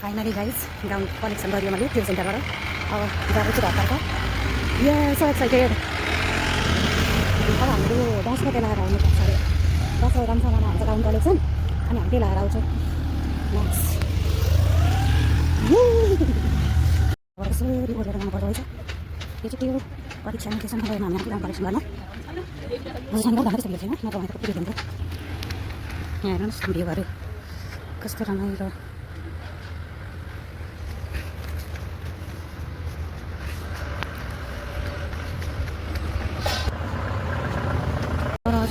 Finally guys gown collection गरियो मैले त्यो सेन्टरबाट अब जाँदैछु घरतर्फ सो एक्साइटेड अब हामीले दसको त्यो लगाएर आउनुपर्छ अरे 10 बजीसम्ममा हुन्छ गाउन कलेक्सन अनि हामी त्यही लगाएर आउँछौँ यसरी बोलेर जानुपर्दो रहेछ त्यो चाहिँ त्यो परीक्षामा त्यसमा गएन हामी गाउन कलेक्सन गर्न शनिबार भन्दा त्यस्तो छैन नत्र भने त पुग्यो हुन्छ यहाँ हेर्नुहोस् भ्यूहरू कस्तो रमाइलो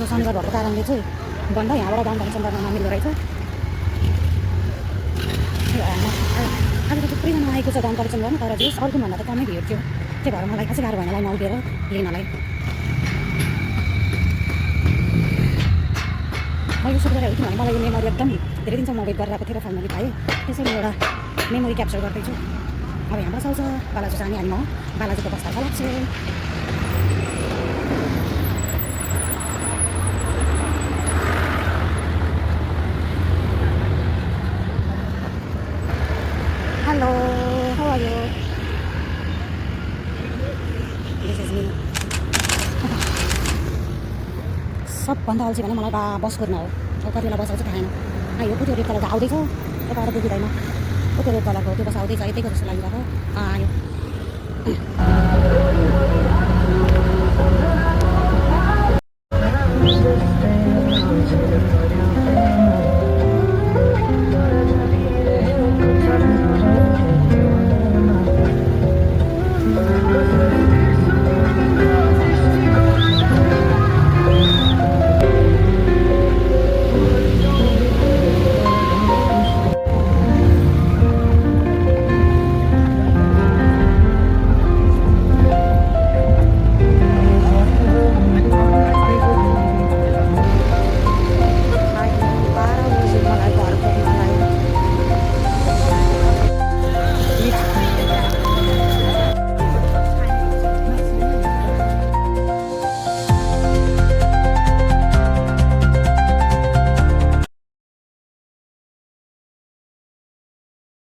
शनिबार भएको कारणले चाहिँ बन्द यहाँबाट गाउन कलेक्सन गर्न नमिल्दो रहेछ आज त थुप्रैजना आएको छ गाउन कलेक्सन गर्नु तर चाहिँ अर्कोभन्दा त कमै भिड थियो त्यही भएर मलाई खासै गाह्रो भएन लाइनमा उभिएर लिनलाई मैले यसो गरेर किनभने मलाई यो मेमोरी एकदम धेरै दिनसम्म वेट गरिरहेको थिएँ र फाइनली पाएँ त्यसैले एउटा मेमोरी क्याप्चर गर्दैछु अब यहाँ बसाउँछ बालाजु जाने अनि म बालाजुको बस्दा लाग्छु Hello, how are you? This is me. सबभन्दा अल्छी भने मलाई बस कुद्न हो कति बेला बसाउँछ थाहा छैन यो कुत्यो रेड कलरको आउँदैछ यताबाट देखिँदैन कुत्यो रेड कलरको त्यो बस आउँदैछ यतैको जस्तो लागिरहेको आयो